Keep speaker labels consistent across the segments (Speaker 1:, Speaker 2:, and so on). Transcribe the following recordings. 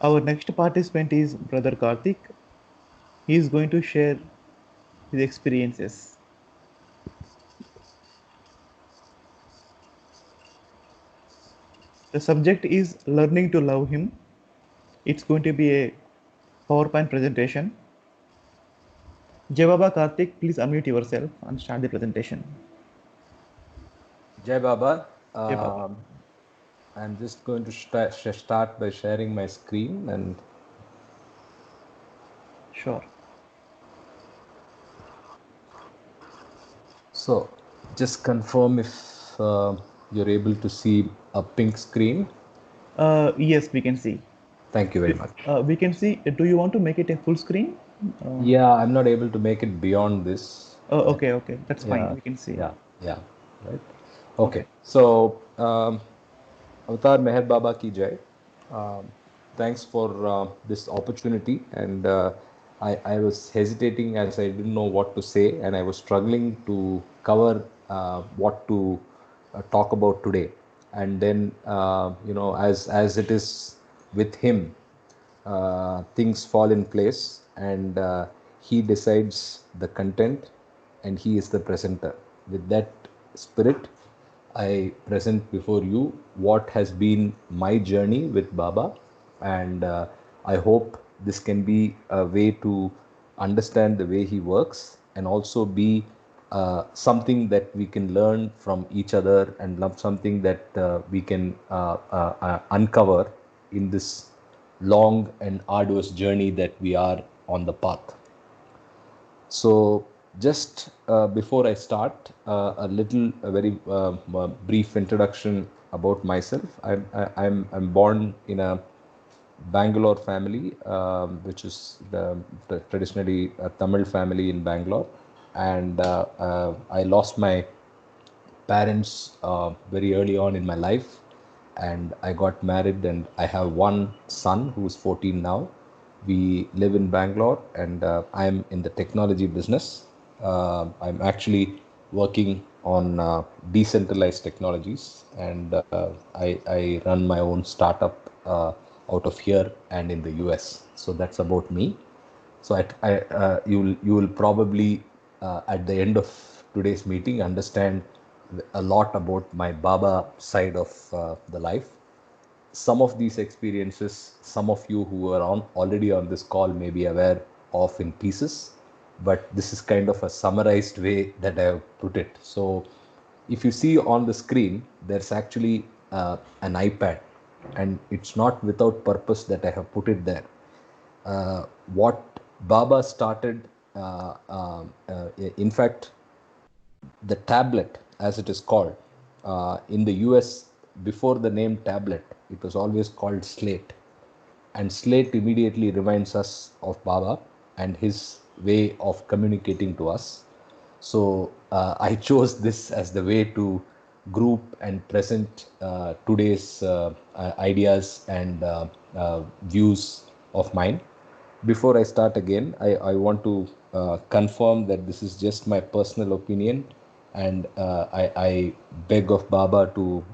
Speaker 1: Our next participant is Brother Karthik. He is going to share his experiences. The subject is learning to love him. It's going to be a PowerPoint presentation. Jai Baba Karthik, please unmute yourself and start the presentation.
Speaker 2: Jai Baba.
Speaker 1: Jai Baba.
Speaker 2: I'm just going to start by sharing my screen and
Speaker 1: Sure.
Speaker 2: so just confirm if you're able to see a pink screen.
Speaker 1: Yes, we can see.
Speaker 2: Thank you very much.
Speaker 1: We can see. Do you want to make it a full screen? Uh,
Speaker 2: Yeah, I'm not able to make it beyond this.
Speaker 1: oh,
Speaker 2: I,
Speaker 1: okay, okay. That's fine.
Speaker 2: yeah,
Speaker 1: We can see.
Speaker 2: yeah, yeah. Right.
Speaker 1: Okay.
Speaker 2: Okay. So Avatar Meher Baba ki jai. Um, Thanks for this opportunity. And I was hesitating as I didn't know what to say, and I was struggling to cover what to talk about today. And then, as it is with him, things fall in place, and he decides the content, and he is the presenter. With that spirit, I present before you what has been my journey with Baba, and I hope this can be a way to understand the way he works, and also be something that we can learn from each other, and love something that we can uncover in this long and arduous journey that we are on the path. So, just before I start, a very brief introduction about myself. I'm born in a Bangalore family, which is the traditionally a Tamil family in Bangalore, and I lost my parents very early on in my life, and I got married, and I have one son who is 14 now. We live in Bangalore, and I'm in the technology business. I'm actually working on decentralized technologies, and I run my own startup out of here and in the US. So that's about me. So you will probably at the end of today's meeting understand a lot about my Baba side of the life. Some of these experiences, some of you who are on already on this call may be aware of in pieces, but this is kind of a summarized way that I have put it. So if you see on the screen, there's actually an iPad, and it's not without purpose that I have put it there. What Baba started, in fact, the tablet, as it is called, in the US, before the name tablet, it was always called slate. And slate immediately reminds us of Baba and his way of communicating to us. So I chose this as the way to group and present today's ideas and views of mine. Before I start again, I want to confirm that this is just my personal opinion, and I beg of Baba to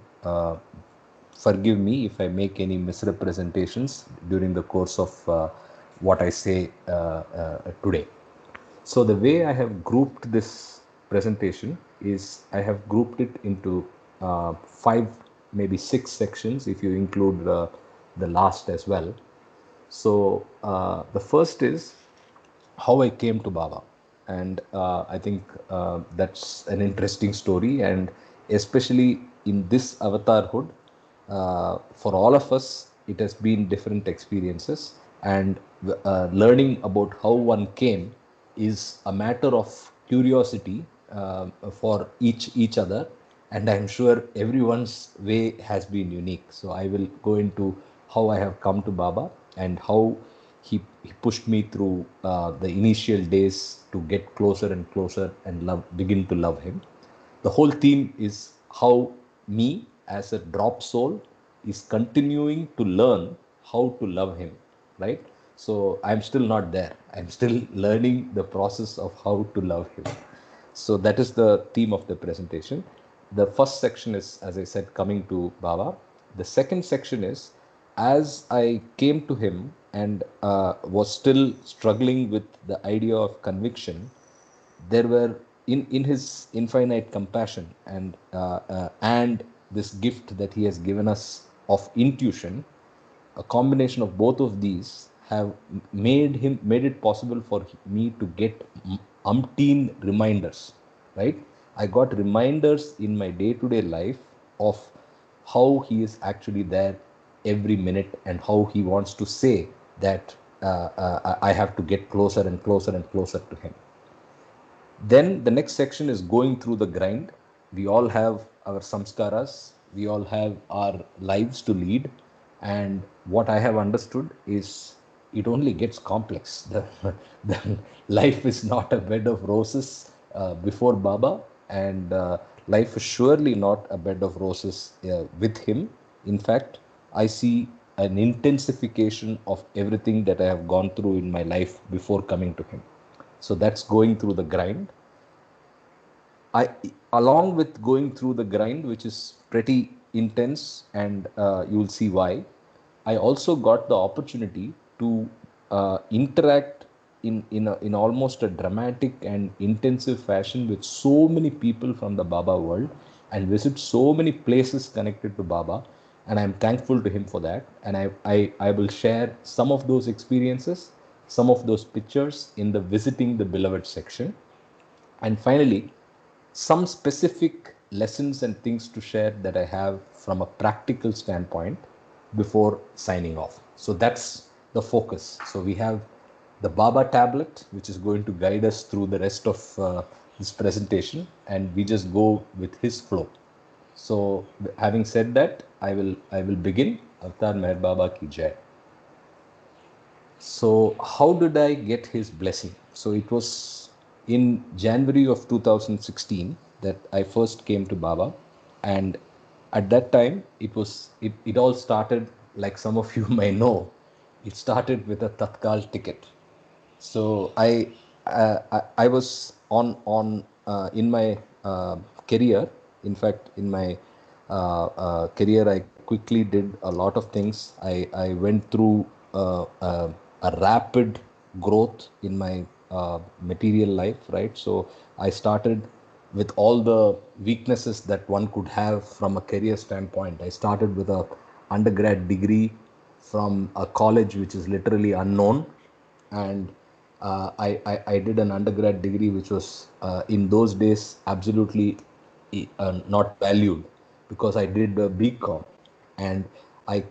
Speaker 2: forgive me if I make any misrepresentations during the course of what I say today. So the way I have grouped this presentation is I have grouped it into five, maybe six sections if you include the last as well. So the first is how I came to Baba, and I think that's an interesting story, and especially in this avatarhood, for all of us, it has been different experiences, and learning about how one came is a matter of curiosity for each other, and I'm sure everyone's way has been unique. So I will go into how I have come to Baba, and how he pushed me through the initial days to get closer and closer and begin to love him. The whole theme is how me as a drop soul is continuing to learn how to love him, right? So I'm still not there. I'm still learning the process of how to love him. So that is the theme of the presentation. The first section is, as I said, coming to Baba. The second section is as I came to him and was still struggling with the idea of conviction, there were in his infinite compassion and this gift that he has given us of intuition, a combination of both of these have made it possible for me to get umpteen reminders, right? I got reminders in my day to day life of how he is actually there every minute and how he wants to say that I have to get closer and closer and closer to him. Then the next section is going through the grind. We all have our samskaras, we all have our lives to lead. And what I have understood is it only gets complex. The life is not a bed of roses before Baba, and life is surely not a bed of roses with him. In fact, I see an intensification of everything that I have gone through in my life before coming to him. So that's going through the grind. I, along with going through the grind, which is pretty intense, and you'll see why, I also got the opportunity to interact in almost a dramatic and intensive fashion with so many people from the Baba world and visit so many places connected to Baba. And I'm thankful to him for that. And I will share some of those experiences, some of those pictures in the Visiting the Beloved section. And finally, some specific lessons and things to share that I have from a practical standpoint before signing off. So that's the focus. So we have the Baba tablet, which is going to guide us through the rest of this presentation, and we just go with his flow. So having said that, I will begin. Avatar Meher Baba ki jai. So, how did I get his blessing? So, it was in January of 2016 that I first came to Baba, and at that time, it all started like some of you may know. It started with a Tatkal ticket. So I was on in my career. In fact, in my career, I quickly did a lot of things. I went through a rapid growth in my material life, right? So I started with all the weaknesses that one could have from a career standpoint. I started with a undergrad degree from a college which is literally unknown, and I did an undergrad degree which was in those days absolutely not valued, because I did a BCom, and I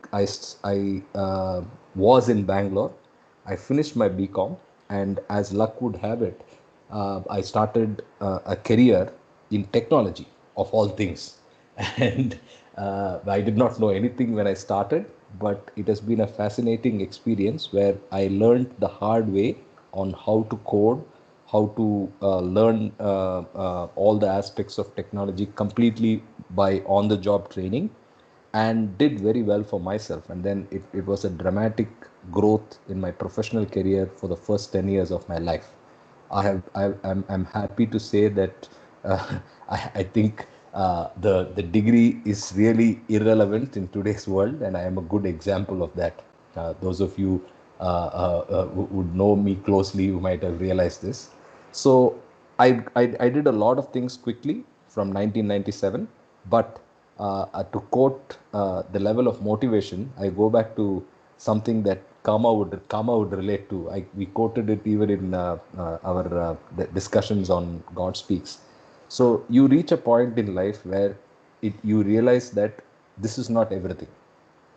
Speaker 2: was in Bangalore. I finished my BCom, and as luck would have it, I started a career in technology of all things. And I did not know anything when I started, but it has been a fascinating experience where I learned the hard way on how to code, how to learn all the aspects of technology completely by on the job training, and did very well for myself. And then it was a dramatic growth in my professional career for the first 10 years of my life. I'm happy to say that I think the degree is really irrelevant in today's world, and I am a good example of that. Those of you who would know me closely, you might have realized this. So I did a lot of things quickly from 1997, but to quote the level of motivation, I go back to something that Kama would relate to. We quoted it even in our discussions on God Speaks. So you reach a point in life where you realize that this is not everything,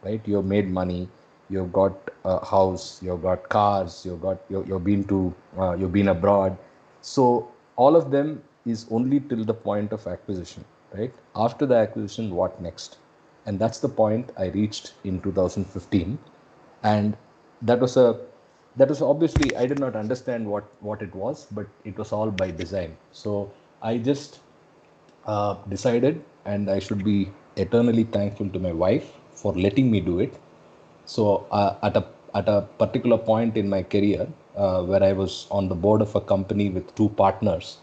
Speaker 2: right? You've made money, you've got a house, you've got cars, you've been abroad. So all of them is only till the point of acquisition, right? After the acquisition, what next? And that's the point I reached in 2015. And that was a that was obviously, I did not understand what it was, but it was all by design. So I just decided, and I should be eternally thankful to my wife for letting me do it. So at a particular point in my career, where I was on the board of a company with two partners,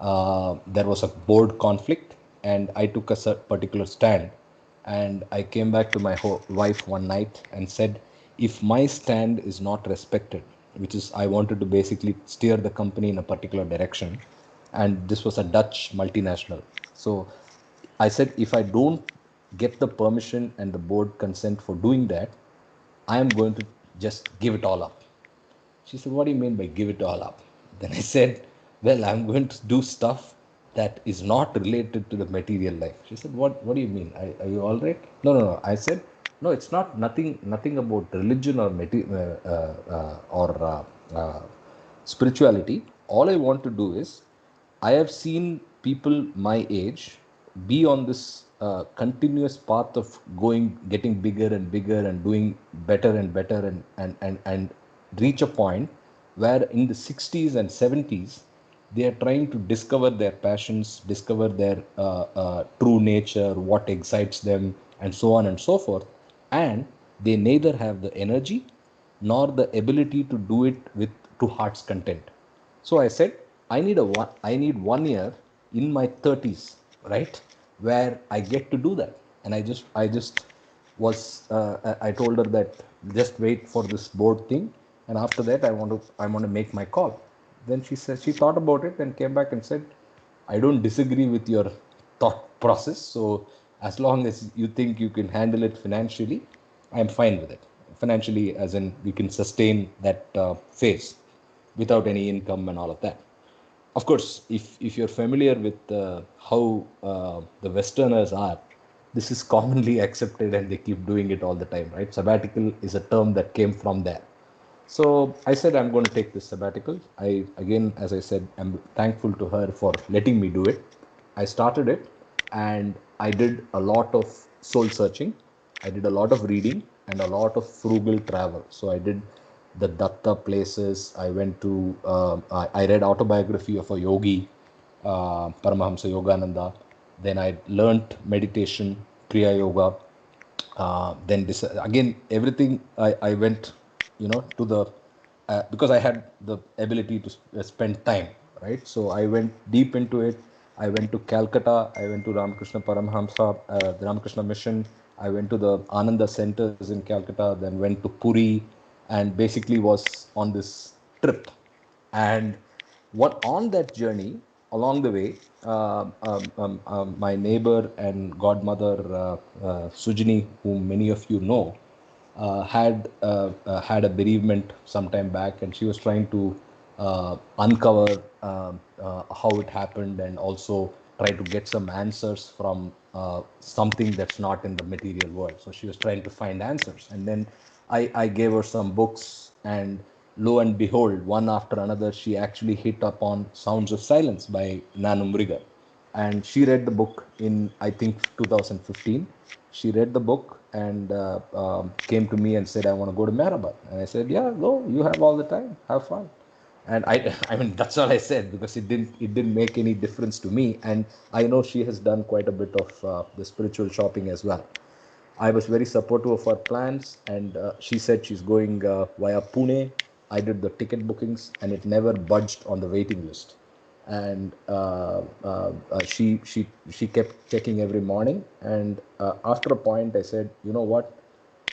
Speaker 2: there was a board conflict, and I took a particular stand And I came back to my wife one night and said, if my stand is not respected, which is I wanted to basically steer the company in a particular direction, and this was a Dutch multinational. So I said, if I don't get the permission and the board consent for doing that, I am going to just give it all up. She said, what do you mean by give it all up? Then I said, well, I'm going to do stuff that is not related to the material life. She said, what do you mean? Are you all right? No. I said, no, it's not nothing about religion or spirituality. All I want to do is, I have seen people my age be on this continuous path of getting bigger and bigger and doing better and better and reach a point where in the 60s and 70s they are trying to discover their passions, discover their true nature, what excites them, and so on and so forth. And they neither have the energy nor the ability to do it with to heart's content. So I said, I need 1 year in my 30s, right, where I get to do that. And I just I told her that just wait for this board thing, and after that I want to make my call. Then she thought about it and came back and said, I don't disagree with your thought process. So as long as you think you can handle it financially, I'm fine with it. Financially, as in we can sustain that phase without any income and all of that. Of course, if you're familiar with how the Westerners are, this is commonly accepted and they keep doing it all the time, right? Sabbatical is a term that came from there. So I said, I'm going to take this sabbatical. Again, as I said, I'm thankful to her for letting me do it. I started it and I did a lot of soul searching. I did a lot of reading and a lot of frugal travel. So I did the Datta places. I went to, I read autobiography of a yogi, Paramahamsa Yogananda. Then I learnt meditation, Kriya Yoga. Then this again, everything I went, to the because I had the ability to spend time, right? So I went deep into it. I went to Calcutta. I went to Ramakrishna Paramhamsa, the Ramakrishna Mission. I went to the Ananda centers in Calcutta. Then went to Puri, and basically was on this trip. And what on that journey along the way, my neighbor and godmother Sujini, whom many of you know, had a bereavement some time back, and she was trying to uncover how it happened and also try to get some answers from something that's not in the material world. So she was trying to find answers, and then I gave her some books, and lo and behold, one after another, she actually hit upon Sounds of Silence by Nanu Mrigar. And she read the book in, I think, 2015. She read the book and came to me and said, I want to go to Mehrabad. And I said, yeah, go. You have all the time. Have fun. And I mean, that's all I said, because it didn't make any difference to me. And I know she has done quite a bit of the spiritual shopping as well. I was very supportive of her plans, and she said she's going via Pune. I did the ticket bookings, and it never budged on the waiting list. And she kept checking every morning. And after a point, I said, you know what?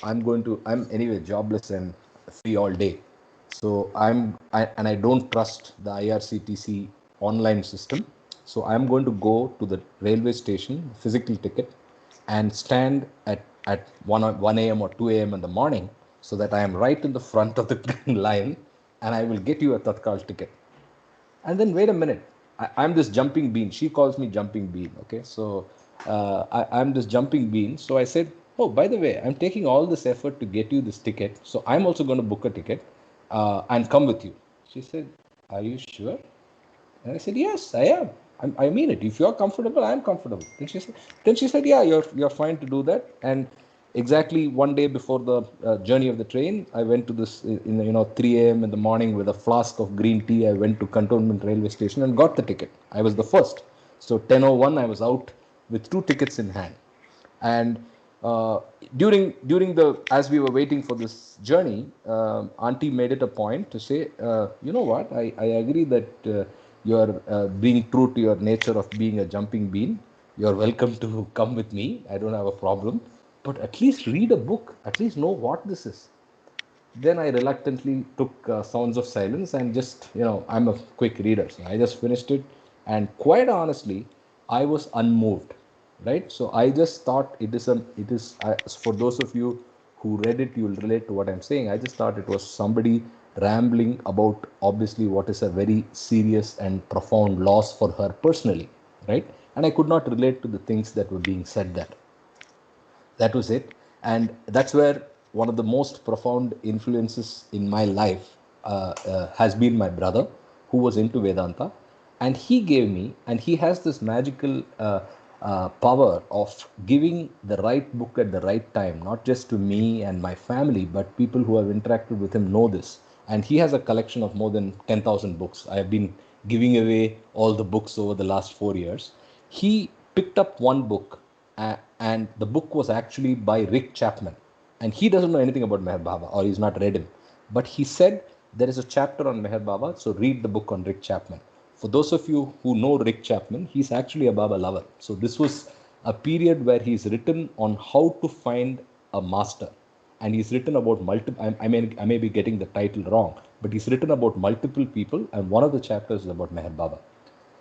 Speaker 2: I'm anyway jobless and free all day. So and I don't trust the IRCTC online system. So I'm going to go to the railway station, physical ticket, and stand at 1 a.m. or 2 a.m. in the morning, so that I am right in the front of the line, and I will get you a Tatkal ticket. And then wait a minute, I'm this jumping bean. She calls me jumping bean. Okay, so I'm this jumping bean. So I said, oh, by the way, I'm taking all this effort to get you this ticket, so I'm also going to book a ticket and come with you. She said, are you sure? And I said, yes, I am. I mean it. If you're comfortable, I'm comfortable. Then she said, yeah, you're fine to do that. And exactly one day before the journey of the train, I went to this in 3 a.m. in the morning with a flask of green tea. I went to Cantonment railway station and got the ticket. I was the first. So 10:01, I was out with 2 tickets in hand. And during the as we were waiting for this journey, Auntie made it a point to say, you know what, I agree that you're being true to your nature of being a jumping bean, You're welcome to come with me. I don't have a problem. But at least read a book, at least know what this is. Then I reluctantly took Sounds of Silence and just, I'm a quick reader. So I just finished it. And quite honestly, I was unmoved, right? So I just thought for those of you who read it, you'll relate to what I'm saying. I just thought it was somebody rambling about obviously what is a very serious and profound loss for her personally, right? And I could not relate to the things that were being said there. That was it. And that's where one of the most profound influences in my life has been my brother, who was into Vedanta. And he gave me, and he has this magical power of giving the right book at the right time, not just to me and my family, but people who have interacted with him know this. And he has a collection of more than 10,000 books. I have been giving away all the books over the last 4 years. He picked up one book, and the book was actually by Rick Chapman. And he doesn't know anything about Meher Baba, or he's not read him. But he said there is a chapter on Meher Baba, so read the book on Rick Chapman. For those of you who know Rick Chapman, he's actually a Baba lover. So this was a period where he's written on how to find a master. And he's written about multiple, I may be getting the title wrong, but he's written about multiple people, and one of the chapters is about Meher Baba.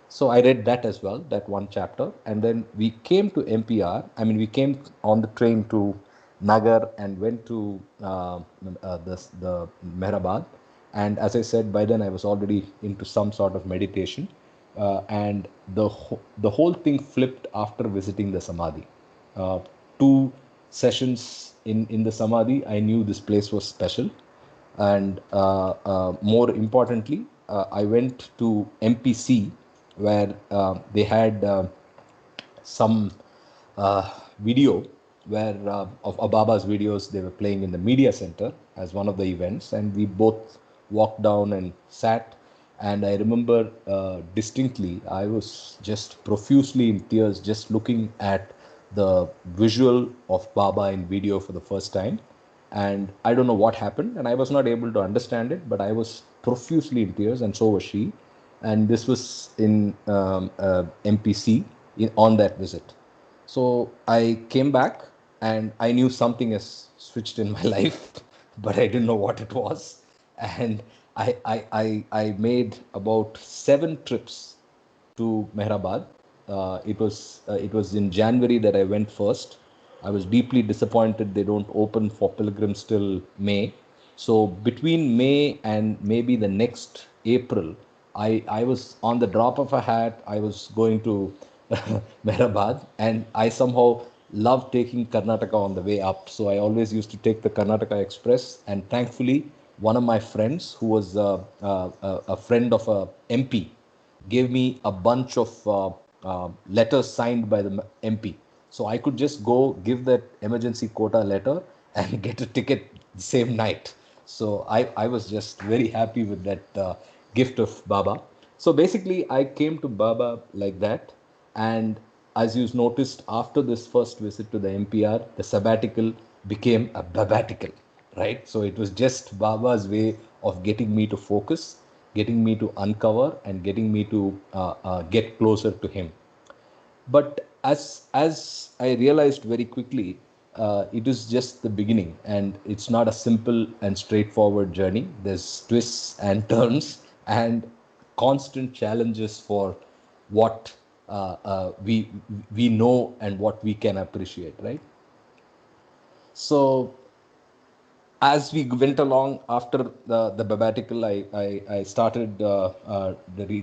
Speaker 2: So I read that as well, that one chapter. And then we came to MPR. I mean, we came on the train to Nagar and went to the Mehrabad. And as I said, by then I was already into some sort of meditation. And the whole thing flipped after visiting the Samadhi. 2 sessions in the Samadhi, I knew this place was special. And more importantly, I went to MPC, where they had some video where of Ababa's videos they were playing in the media center as one of the events, and we both walked down and sat. And I remember distinctly, I was just profusely in tears just looking at the visual of Baba in video for the first time. And I don't know what happened, and I was not able to understand it, but I was profusely in tears, and so was she. And this was in MPC on that visit. So I came back, and I knew something has switched in my life, but I didn't know what it was. And I made about 7 trips to Mehrabad. It was in January that I went first. I was deeply disappointed they don't open for pilgrims till May. So between May and maybe the next April, I was on the drop of a hat. I was going to Mehrabad, and I somehow loved taking Karnataka on the way up. So I always used to take the Karnataka Express, and thankfully, one of my friends, who was a friend of a MP, gave me a bunch of letters signed by the MP. So I could just go give that emergency quota letter and get a ticket the same night. So I was just very happy with that gift of Baba. So basically, I came to Baba like that. And as you noticed, after this first visit to the MPR, the sabbatical became a babatical, right? So it was just Baba's way of getting me to focus, getting me to uncover, and getting me to get closer to him. But as I realized very quickly, it is just the beginning, and it's not a simple and straightforward journey. There's twists and turns and constant challenges for what we know and what we can appreciate, right? So as we went along after the babbatical, I started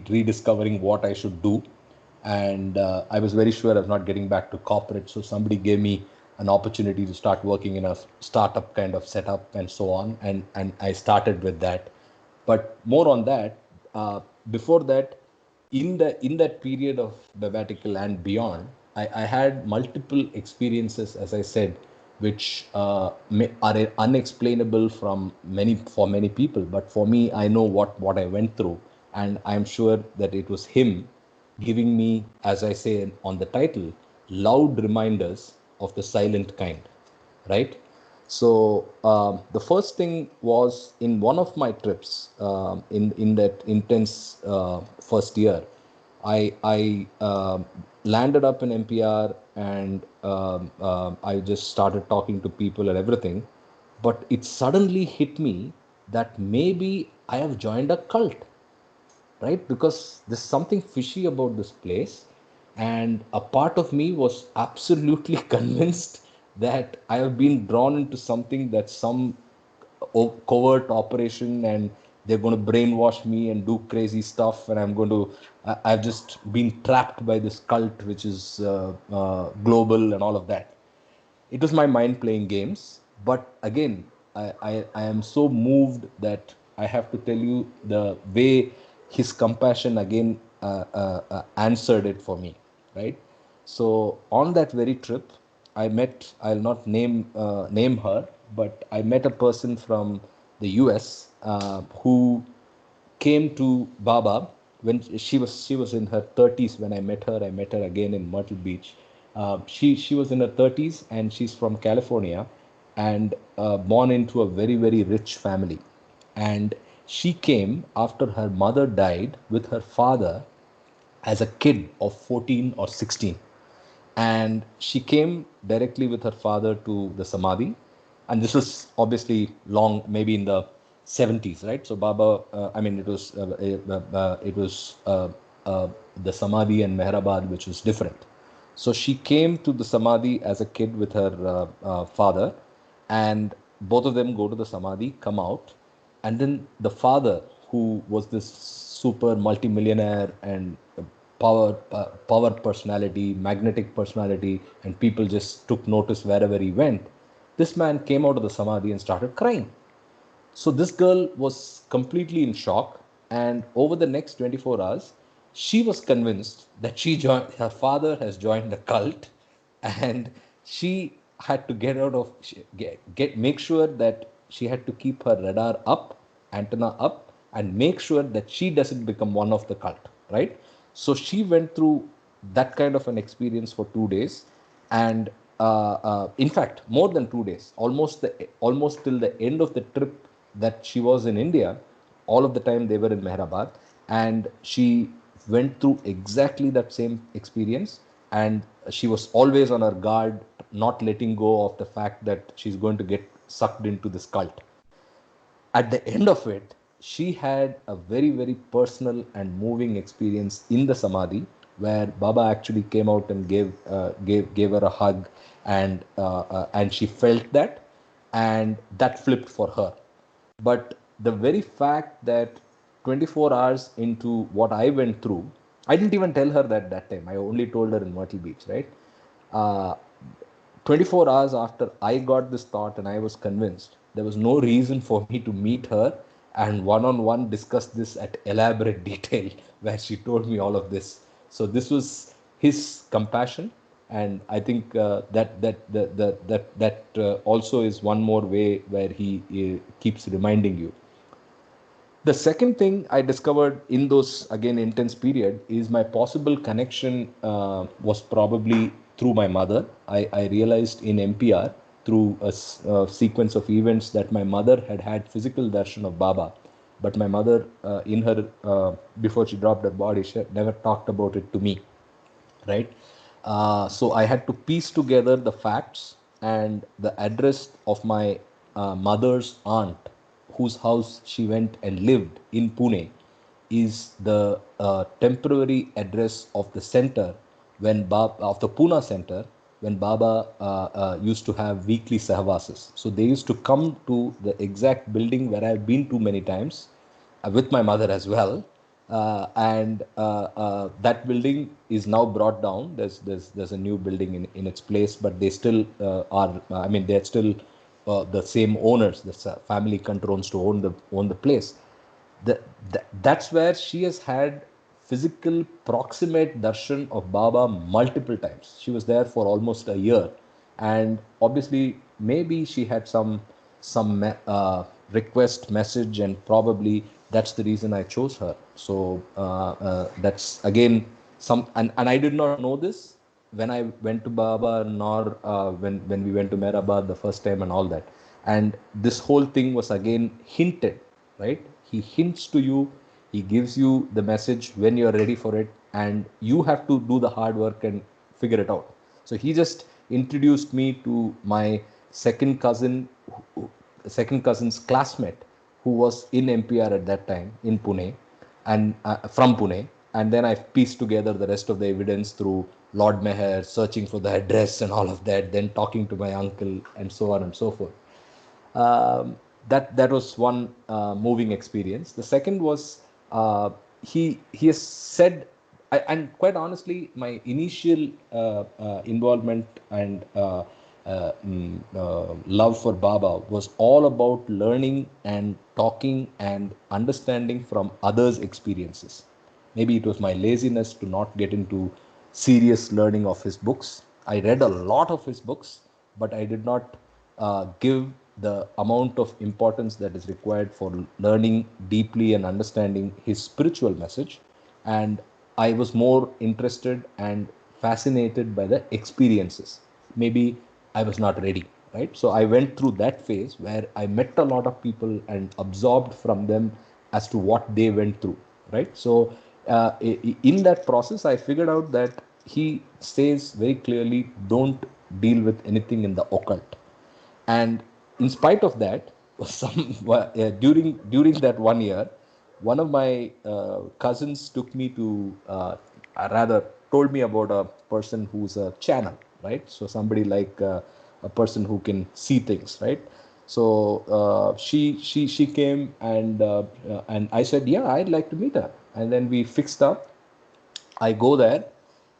Speaker 2: rediscovering what I should do. And I was very sure I was not getting back to corporate. So somebody gave me an opportunity to start working in a startup kind of setup and so on. And I started with that. But more on that, before that, in that period of sabbatical and beyond, I had multiple experiences, as I said, which are unexplainable for many people. But for me, I know what I went through, and I'm sure that it was him giving me, as I say on the title, loud reminders of the silent kind, right? So the first thing was in one of my trips in that intense first year. I landed up in NPR, and I just started talking to people and everything. But it suddenly hit me that maybe I have joined a cult, right? Because there's something fishy about this place. And a part of me was absolutely convinced that I have been drawn into something that's some covert operation, and they're going to brainwash me and do crazy stuff, and I've just been trapped by this cult which is global and all of that. It was my mind playing games. But again, I am so moved that I have to tell you the way his compassion again answered it for me, right? So on that very trip, I met, I'll not name her, but I met a person from the US who came to Baba when she was in her 30s when I met her. I met her again in Myrtle Beach. She was in her 30s, and she's from California, and born into a very very rich family. And she came after her mother died with her father as a kid of 14 or 16. And she came directly with her father to the Samadhi. And this was obviously long, maybe in the 70s, right? So Baba, the Samadhi and Mehrabad, which was different. So she came to the Samadhi as a kid with her father, and both of them go to the Samadhi, come out, and then the father, who was this super multimillionaire and power personality, magnetic personality, and people just took notice wherever he went. This man came out of the Samadhi and started crying. So this girl was completely in shock, and over the next 24 hours, she was convinced that her father has joined a cult, and she had to get out of make sure that she had to keep her radar up, antenna up, and make sure that she doesn't become one of the cult, right? So she went through that kind of an experience for 2 days, and in fact, more than 2 days, almost till the end of the trip that she was in India. All of the time they were in Mehrabad, and she went through exactly that same experience. And she was always on her guard, not letting go of the fact that she's going to get sucked into this cult. At the end of it, she had a very, very personal and moving experience in the Samadhi, where Baba actually came out and gave her a hug, and she felt that, and that flipped for her. But the very fact that 24 hours into what I went through, I didn't even tell her that time. I only told her in Myrtle Beach, right? Uh, 24 hours after I got this thought and I was convinced, there was no reason for me to meet her and one on one discuss this at elaborate detail, where she told me all of this. So this was his compassion, and I think that also is one more way where he keeps reminding you. The second thing I discovered in those again intense period is my possible connection was probably through my mother. I realized in NPR through a sequence of events that my mother had physical darshan of Baba, but my mother, in her before she dropped her body, she never talked about it to me, right? So I had to piece together the facts, and the address of my mother's aunt, whose house she went and lived in Pune, is the temporary address of the center of the Pune center when Baba used to have weekly sahvasis. So they used to come to the exact building where I've been to many times, with my mother as well. And that building is now brought down. There's a new building in its place, but they still are. I mean, they're still the same owners. The family continues to own the place. That's where she has had physical proximate darshan of Baba multiple times. She was there for almost a year, and obviously maybe she had some request message, and probably that's the reason I chose her. So that's again and I did not know this when I went to Baba, nor when we went to Mehrabad the first time and all that. And this whole thing was again hinted, right? He hints to you, he gives you the message when you're ready for it, and you have to do the hard work and figure it out. So he just introduced me to my second cousin, second cousin's classmate, who was in MPR at that time in Pune, and from Pune. And then I pieced together the rest of the evidence through Lord Meher, searching for the address and all of that, then talking to my uncle, and so on and so forth. That was one moving experience. The second was he has said, and quite honestly, my initial involvement and love for Baba was all about learning and talking and understanding from others' experiences. Maybe it was my laziness to not get into serious learning of his books. I read a lot of his books, but I did not give the amount of importance that is required for learning deeply and understanding his spiritual message. And I was more interested and fascinated by the experiences. Maybe I was not ready, right? So I went through that phase where I met a lot of people and absorbed from them as to what they went through, right? So in that process, I figured out that he says very clearly, don't deal with anything in the occult. And in spite of that, some during that 1 year, one of my cousins took me to, rather told me about a person who's a channel, right? So somebody like a person who can see things, right? So she came, and I said, yeah, I'd like to meet her. And then we fixed up. I go there,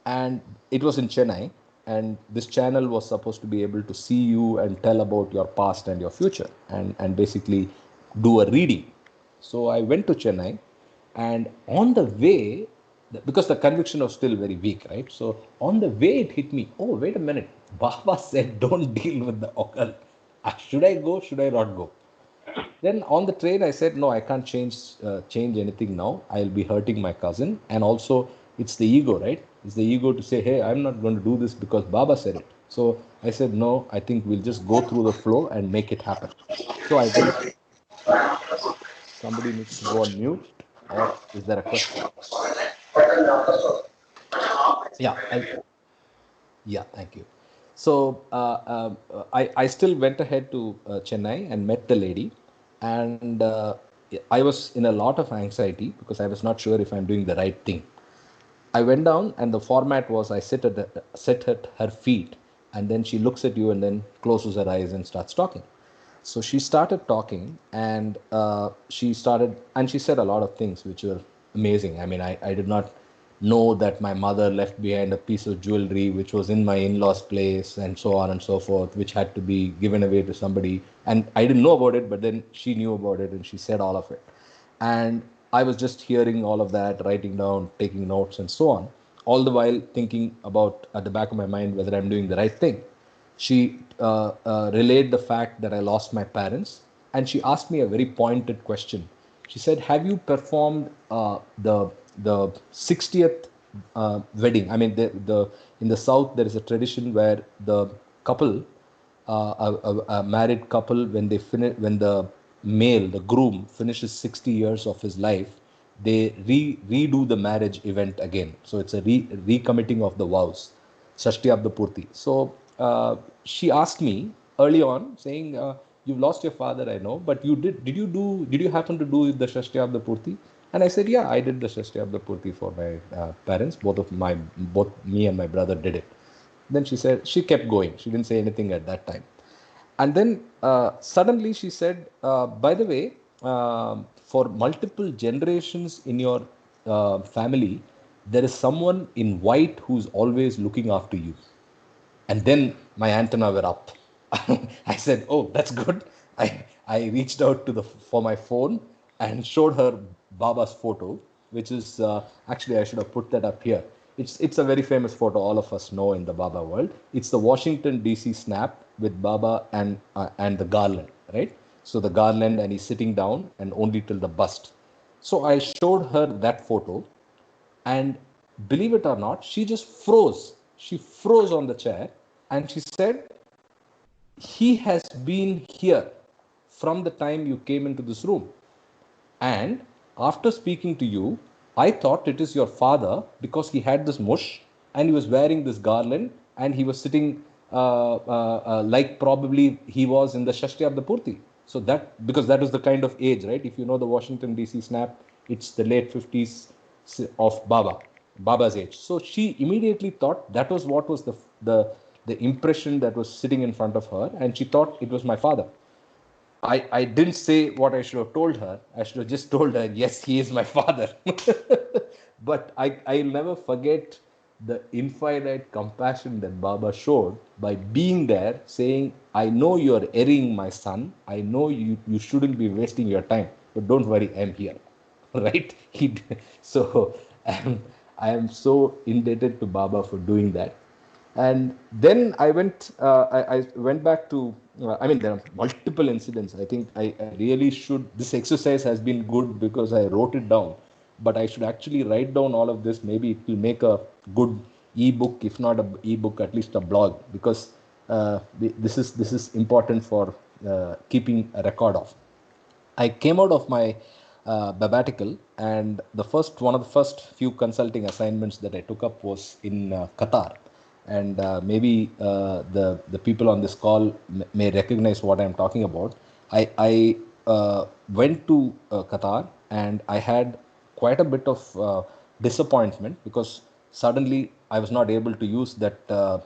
Speaker 2: and it was in Chennai, and this channel was supposed to be able to see you and tell about your past and your future, and basically do a reading. So I went to Chennai, and on the way, because the conviction was still very weak, right? So on the way, it hit me. Oh, wait a minute! Baba said, "Don't deal with the occult." Should I go? Should I not go? Then on the train, I said, no, I can't change anything now. I'll be hurting my cousin. And also, it's the ego, right? It's the ego to say, hey, I'm not going to do this because Baba said it. So I said, no, I think we'll just go through the flow and make it happen. So I went. Somebody needs to go on mute, or is there a question? Yeah, yeah, thank you. So I still went ahead to Chennai and met the lady, and I was in a lot of anxiety because I was not sure if I'm doing the right thing. I went down, and the format was I sit at her feet, and then she looks at you and then closes her eyes and starts talking. So she started talking, and she said a lot of things which were amazing. I mean, I did not know that my mother left behind a piece of jewelry which was in my in-laws' place, and so on and so forth, which had to be given away to somebody. And I didn't know about it, but then she knew about it and she said all of it. And I was just hearing all of that, writing down, taking notes, and so on, all the while thinking about at the back of my mind whether I'm doing the right thing. She relayed the fact that I lost my parents, and she asked me a very pointed question. She said, "Have you performed the 60th wedding?" I mean, the in the South there is a tradition where the couple, a married couple, when when the male, the groom, finishes 60 years of his life, they redo the marriage event again. So it's a recommitting of the vows, Shashtiyabda Purti. So she asked me early on, saying, "You've lost your father, I know, but did you happen to do the Shashtiyabda Purti?" And I said, "Yeah, I did the Shashtiyabda Purti for my parents. Both me and my brother did it." Then she said, she kept going. She didn't say anything at that time. And then suddenly she said, by the way, for multiple generations in your family, there is someone in white who's always looking after you. And then my antenna were up. I said, "Oh, that's good." I reached out to the for my phone and showed her Baba's photo, which is actually I should have put that up here. It's a very famous photo all of us know in the Baba world. It's the Washington D.C. snap with Baba and the garland, right? So the garland, and he's sitting down and only till the bust. So I showed her that photo, and believe it or not, she just froze. She froze on the chair, and she said, "He has been here from the time you came into this room. And after speaking to you, I thought it is your father because he had this mush and he was wearing this garland and he was sitting like probably he was in the Shashti of the Purti. So that, because that was the kind of age, right? If you know the Washington DC snap, it's the late 50s of Baba's age. So she immediately thought that was what was the impression that was sitting in front of her, and she thought it was my father. I didn't say what I should have told her. I should have just told her, yes, he is my father. But I'll never forget the infinite compassion that Baba showed by being there, saying, I know you're erring, my son. I know you shouldn't be wasting your time, but don't worry, I'm here. Right? So I am so indebted to Baba for doing that. And then I went back to, I mean, there are multiple incidents. I think I really should, this exercise has been good because I wrote it down, but I should actually write down all of this. Maybe it will make a good ebook, if not a ebook, at least a blog, because this is important for keeping a record of. I came out of my sabbatical, and the first one of the first few consulting assignments that I took up was in Qatar, and maybe the people on this call may recognize what I'm talking about. I went to Qatar, and I had quite a bit of disappointment because suddenly I was not able to use that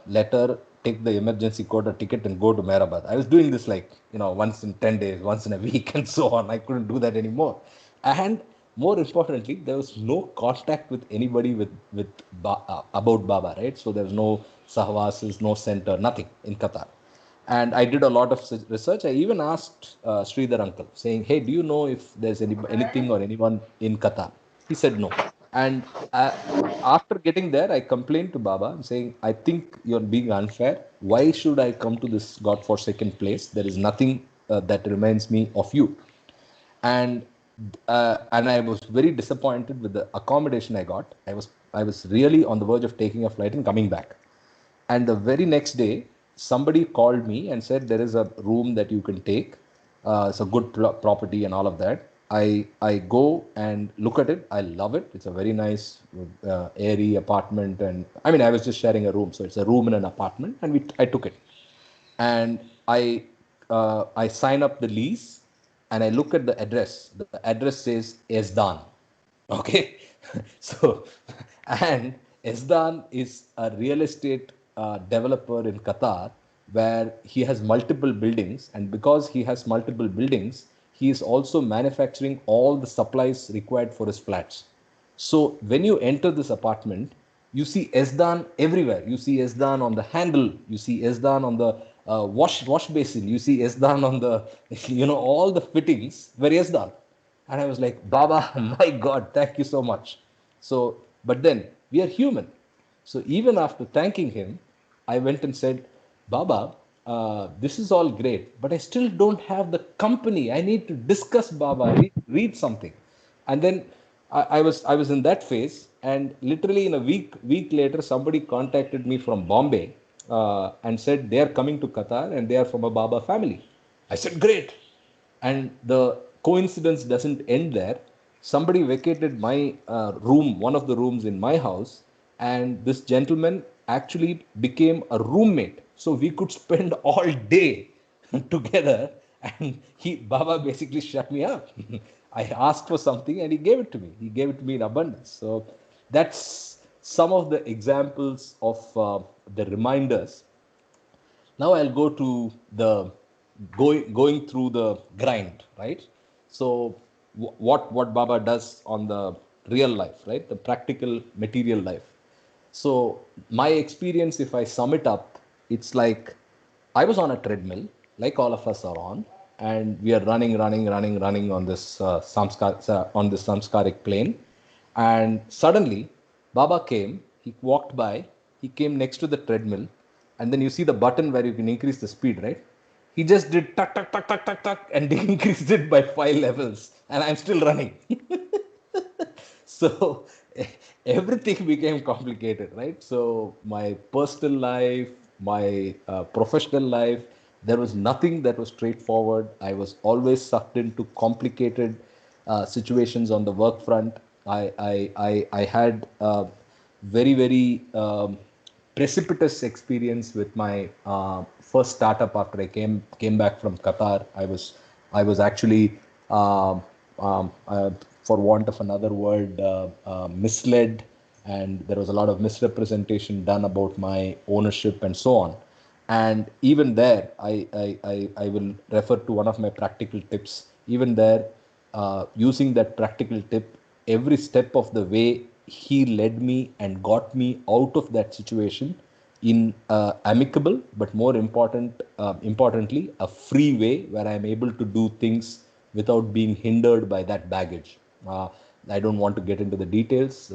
Speaker 2: letter, take the emergency code or ticket and go to Mehrabad. I was doing this like, once in 10 days, once in a week and so on. I couldn't do that anymore. And more importantly, there was no contact with anybody about Baba, right? So there was no sahwasis, no center, nothing in Qatar. And I did a lot of research. I even asked Sridhar uncle, saying, "Hey, do you know if there's anything or anyone in Qatar?" He said no. And after getting there, I complained to Baba, saying, "I think you're being unfair. Why should I come to this godforsaken place? There is nothing that reminds me of you." And I was very disappointed with the accommodation I got. I was really on the verge of taking a flight and coming back. And the very next day, somebody called me and said there is a room that you can take. It's a good property and all of that. I go and look at it. I love it. It's a very nice, airy apartment, and I mean I was just sharing a room, so it's a room in an apartment, and I took it, and I sign up the lease, and I look at the address. The address says Esdan. Okay, so and Esdan is a real estate developer in Qatar where he has multiple buildings, and because he has multiple buildings, he is also manufacturing all the supplies required for his flats. So when you enter this apartment, you see Esdan everywhere. You see Esdan on the handle. You see Esdan on the wash basin. You see Esdan on the all the fittings were Esdan. And I was like, Baba, my God, thank you so much. So, but then we are human. So even after thanking him, I went and said, Baba, this is all great, but I still don't have the company. I need to discuss Baba. I need to read something. And then I was in that phase, and literally in a week later, somebody contacted me from Bombay and said they are coming to Qatar and they are from a Baba family. I said, great. And the coincidence doesn't end there. Somebody vacated my room, one of the rooms in my house, and this gentleman actually became a roommate. So we could spend all day together, and Baba basically shut me up. I asked for something and he gave it to me. He gave it to me in abundance. So that's some of the examples of the reminders. Now I'll go to the going through the grind, right? So what Baba does on the real life, right? The practical material life. So my experience, if I sum it up, it's like I was on a treadmill, like all of us are on, and we are running on this on this samskaric plane. And suddenly, Baba came. He walked by. He came next to the treadmill, and then you see the button where you can increase the speed, right? He just did tuck tuck tuck tuck tuck tuck, and increased it by 5 levels, and I'm still running. So everything became complicated, right? So my personal life, my professional life, there was nothing that was straightforward. I was always sucked into complicated situations on the work front. I had very precipitous experience with my first startup after I came back from Qatar. I was actually um, for want of another word, misled, and there was a lot of misrepresentation done about my ownership and so on. And even there, I will refer to one of my practical tips. Even there, using that practical tip, every step of the way, he led me and got me out of that situation in amicable, but more importantly, a free way where I'm able to do things without being hindered by that baggage. Uh, I don't want to get into the details,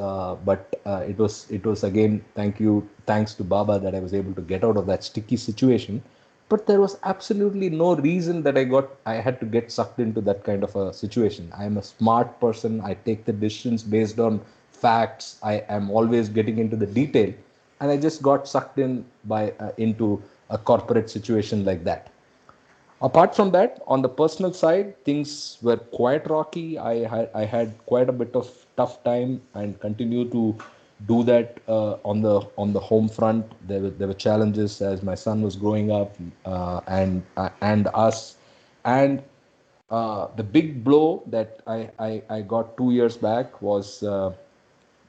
Speaker 2: but it was again, thanks to Baba, that I was able to get out of that sticky situation. But there was absolutely no reason that I had to get sucked into that kind of a situation. I am a smart person. I take the decisions based on facts. I am always getting into the detail, and I just got sucked in by into a corporate situation like that. Apart from that, on the personal side, things were quite rocky. I had quite a bit of tough time and continue to do that on the home front. There were challenges as my son was growing up, and us, and the big blow that I got 2 years back was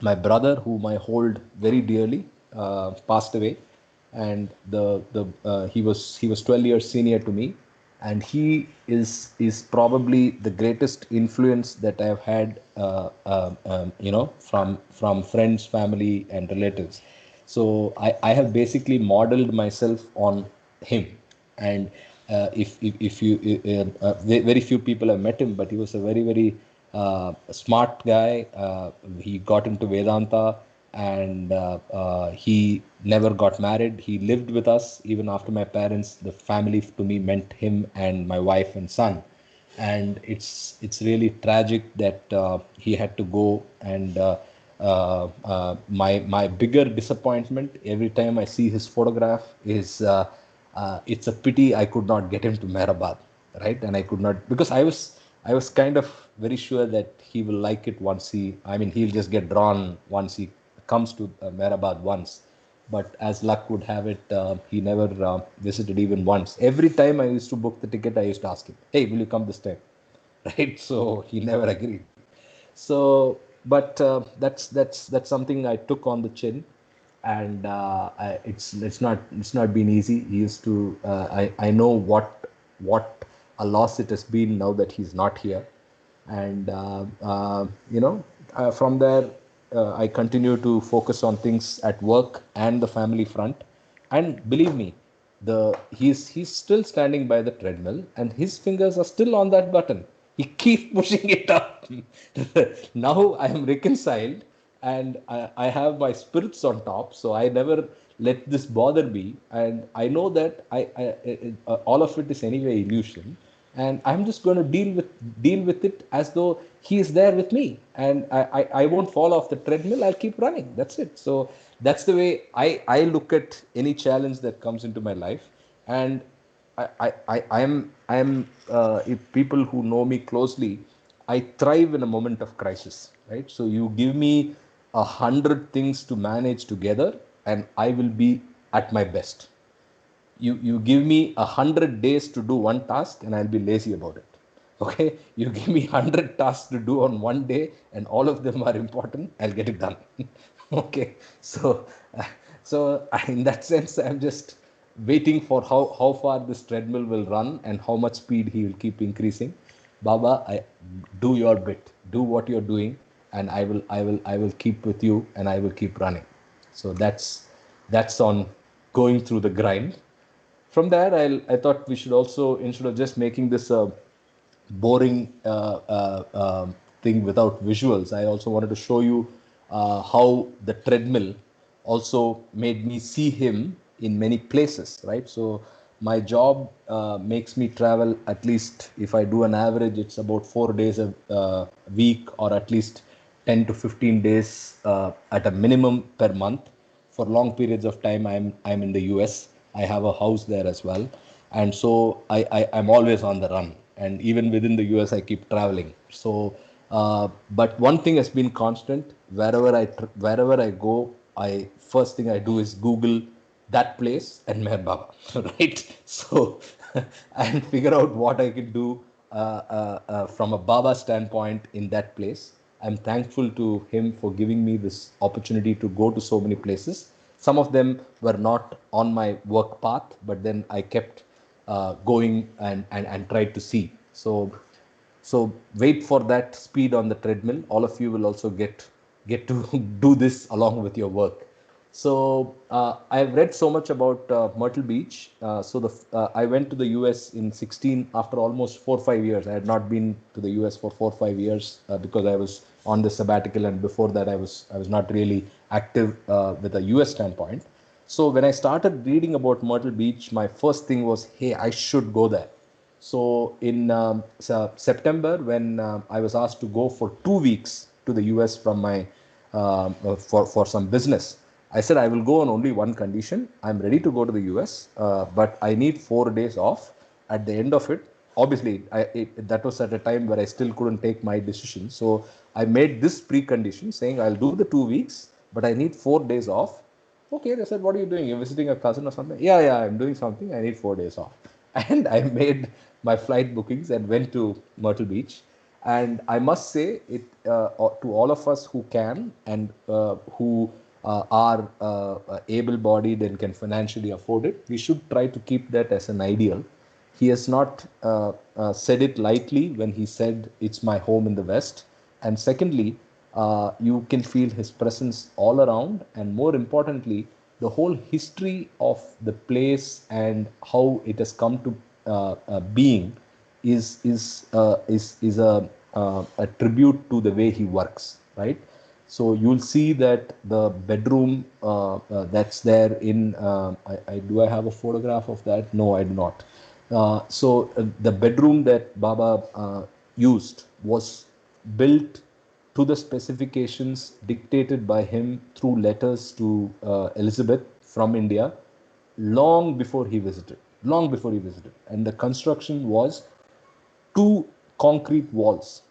Speaker 2: my brother, whom I hold very dearly, passed away, and he was 12 years senior to me, and he is probably the greatest influence that I've had, from friends, family, and relatives. So I have basically modeled myself on him. And if you very few people have met him, but he was a very smart guy. He got into Vedanta, and he never got married. He lived with us even after my parents. The family to me meant him and my wife and son. And it's really tragic that he had to go. And my bigger disappointment every time I see his photograph is, it's a pity I could not get him to Mehrabad, right? And I could not, because I was kind of very sure that he will like it once he'll just get drawn once he comes to Mehrabad once. But as luck would have it, he never visited even once. Every time I used to book the ticket, I used to ask him, "Hey, will you come this time?" Right? So he never agreed. So, but that's something I took on the chin, and it's not been easy. He used to. I know what a loss it has been now that he's not here. And from there, I continue to focus on things at work and the family front. And believe me, he's still standing by the treadmill, and his fingers are still on that button. He keeps pushing it up. Now I am reconciled, and I have my spirits on top, so I never let this bother me. And I know that all of it is anyway illusion, and I'm just going to deal with it as though he is there with me, and I won't fall off the treadmill. I'll keep running. That's it. So that's the way I look at any challenge that comes into my life. And if people who know me closely, I thrive in a moment of crisis, right? So you give me 100 things to manage together, and I will be at my best. You give me 100 days to do one task, and I'll be lazy about it. Okay, you give me 100 tasks to do on one day, and all of them are important, I'll get it done. Okay, so in that sense, I'm just waiting for how far this treadmill will run and how much speed he will keep increasing. Baba, do your bit, do what you're doing, and I will keep with you, and I will keep running. So that's on going through the grind. From there, I thought we should also, instead of just making this a boring thing without visuals, I also wanted to show you how the treadmill also made me see him in many places, right? So my job makes me travel, at least if I do an average, it's about 4 days a week, or at least 10 to 15 days at a minimum per month. For long periods of time, I'm in the US. I have a house there as well, and so I'm always on the run. And even within the US, I keep traveling. So But one thing has been constant. Wherever I go, I first thing I do is Google that place and Meher Baba, right? So and figure out what I can do from a Baba standpoint in that place. I'm thankful to him for giving me this opportunity to go to so many places. Some of them were not on my work path, but then I kept going and tried to see. So wait for that speed on the treadmill. All of you will also get to do this along with your work. So I've read so much about Myrtle Beach. I went to the US in 16 after almost 4 or 5 years. I had not been to the US for 4 or 5 years because I was on the sabbatical, and before that I was not really active with a US standpoint. So when I started reading about Myrtle Beach, my first thing was, hey, I should go there. So in September, when I was asked to go for 2 weeks to the US from my for some business, I said I will go on only one condition. I'm ready to go to the US, but I need 4 days off. At the end of it, obviously, that was at a time where I still couldn't take my decision. So I made this precondition saying I'll do the 2 weeks, but I need 4 days off. Okay, they said, what are you doing? You're visiting a cousin or something? Yeah, I'm doing something. I need 4 days off. And I made my flight bookings and went to Myrtle Beach. And I must say, it to all of us who can and who are able-bodied and can financially afford it, we should try to keep that as an ideal. He has not said it lightly when he said, it's my home in the West. And secondly, you can feel his presence all around. And more importantly, the whole history of the place and how it has come to being is a tribute to the way he works, right? So you'll see that the bedroom that's there in do I have a photograph of that? No, I do not. The bedroom that Baba used was built to the specifications dictated by him through letters to Elizabeth from India long before he visited. Long before he visited. And the construction was two concrete walls,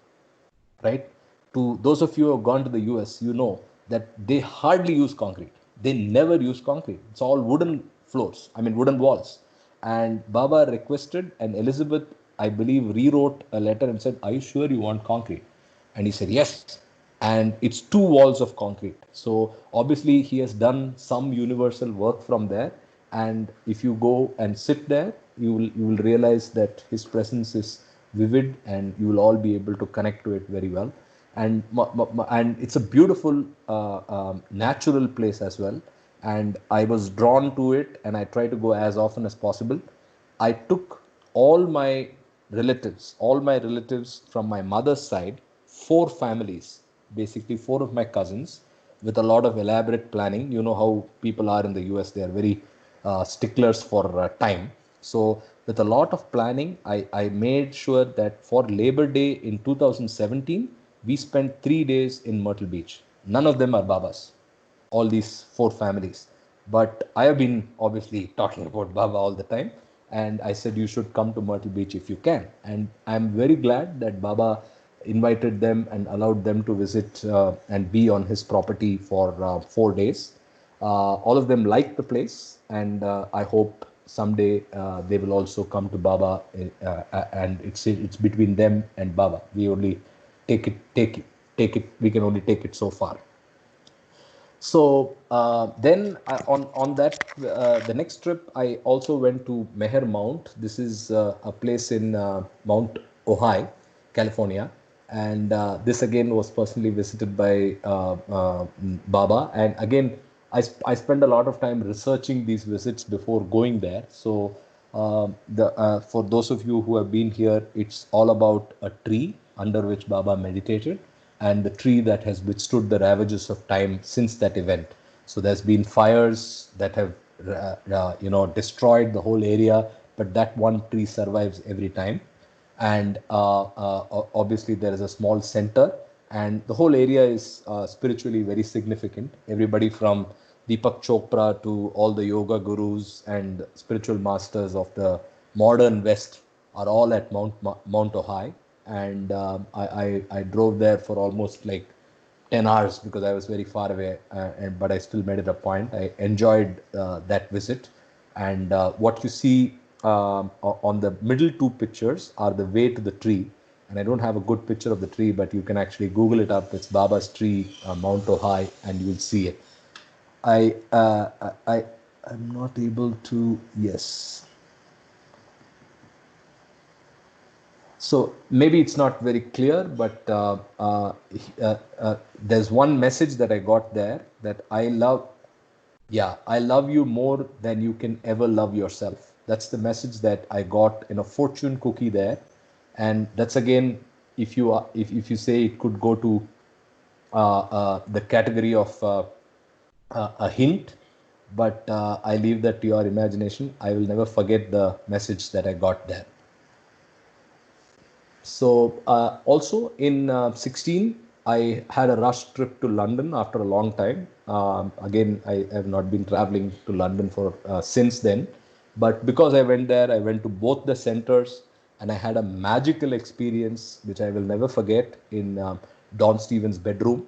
Speaker 2: right? To those of you who have gone to the US, you know that they hardly use concrete. They never use concrete. It's all wooden floors, wooden walls. And Baba requested, and Elizabeth, I believe, rewrote a letter and said, are you sure you want concrete? And he said, yes. And it's two walls of concrete. So obviously, he has done some universal work from there. And if you go and sit there, you will realize that his presence is vivid, and you will all be able to connect to it very well. And it's a beautiful natural place as well. And I was drawn to it, and I try to go as often as possible. I took all my relatives from my mother's side, four families, basically four of my cousins, with a lot of elaborate planning. You know how people are in the US; they are very sticklers for time. So, with a lot of planning, I made sure that for Labor Day in 2017, we spent 3 days in Myrtle Beach. None of them are Babas, all these four families. But I have been obviously talking about Baba all the time. And I said, you should come to Myrtle Beach if you can. And I'm very glad that Baba invited them and allowed them to visit and be on his property for 4 days. All of them liked the place, and I hope someday they will also come to Baba, and it's between them and Baba. We only take it. We can only take it so far. So then on that the next trip, I also went to Meher Mount. This is a place in Mount Ojai, California, and this again was personally visited by Baba. And again, I spent a lot of time researching these visits before going there. So for those of you who have been here, it's all about a tree under which Baba meditated, and the tree that has withstood the ravages of time since that event. So there's been fires that have destroyed the whole area, but that one tree survives every time. And obviously there is a small center, and the whole area is spiritually very significant. Everybody from Deepak Chopra to all the yoga gurus and spiritual masters of the modern West are all at Mount Ojai. and I drove there for almost like 10 hours because I was very far away, but I still made it a point. I enjoyed that visit. And what you see on the middle two pictures are the way to the tree. And I don't have a good picture of the tree, but you can actually Google it up. It's Baba's tree, Mount Ohai, and you'll see it. I'm not able to, yes. So maybe it's not very clear, but there's one message that I got there, that I love you more than you can ever love yourself. That's the message that I got in a fortune cookie there. And that's again, if you say it could go to the category of a hint, but I leave that to your imagination. I will never forget the message that I got there. So also in 16, I had a rush trip to London after a long time. Again, I have not been traveling to London for since then. But because I went there, I went to both the centers, and I had a magical experience which I will never forget in Don Stevens' bedroom.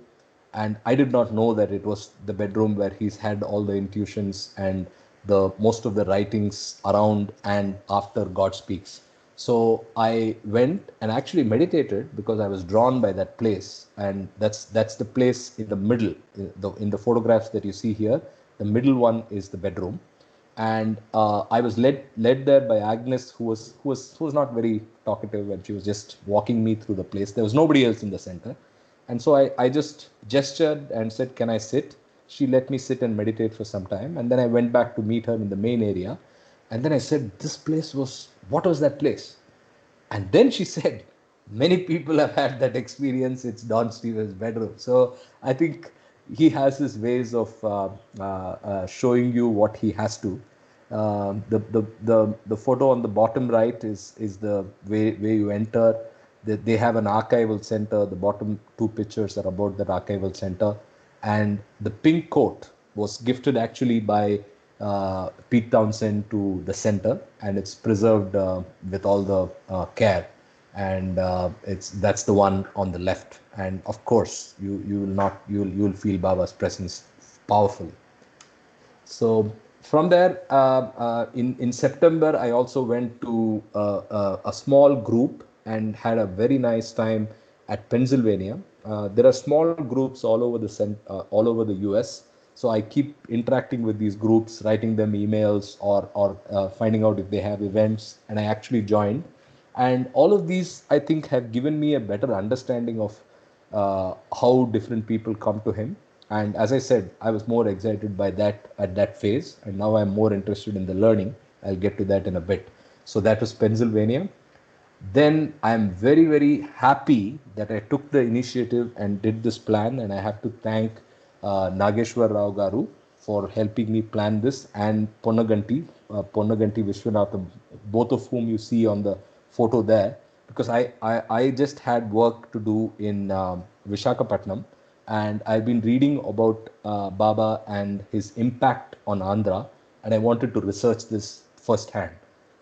Speaker 2: And I did not know that it was the bedroom where he's had all the intuitions and the most of the writings around and after God Speaks. So I went and actually meditated because I was drawn by that place, and that's the place in the middle. In the photographs that you see here, the middle one is the bedroom, and I was led there by Agnes, who was not very talkative, and she was just walking me through the place. There was nobody else in the center, and so I just gestured and said, "Can I sit?" She let me sit and meditate for some time, and then I went back to meet her in the main area, and then I said, "This place was what was that place?" And then she said, many people have had that experience. It's Don Stevens' bedroom. So I think he has his ways of showing you what he has to. The photo on the bottom right is the way you enter. They have an archival center. The bottom two pictures are about that archival center. And the pink coat was gifted actually by Pete Townsend to the center, and it's preserved with all the care. And that's the one on the left. And of course, you will feel Baba's presence powerfully. So from there, in September, I also went to a small group and had a very nice time at Pennsylvania. There are small groups all over the US. So I keep interacting with these groups, writing them emails, or finding out if they have events, and I actually joined. And all of these, I think, have given me a better understanding of how different people come to him. And as I said, I was more excited by that at that phase, and now I'm more interested in the learning. I'll get to that in a bit. So that was Pennsylvania. Then I'm very, very happy that I took the initiative and did this plan, and I have to thank Nageshwar Rao Garu for helping me plan this, and Ponnaganti Vishwanathan, both of whom you see on the photo there, because I just had work to do in Vishakhapatnam, and I've been reading about Baba and his impact on Andhra, and I wanted to research this firsthand.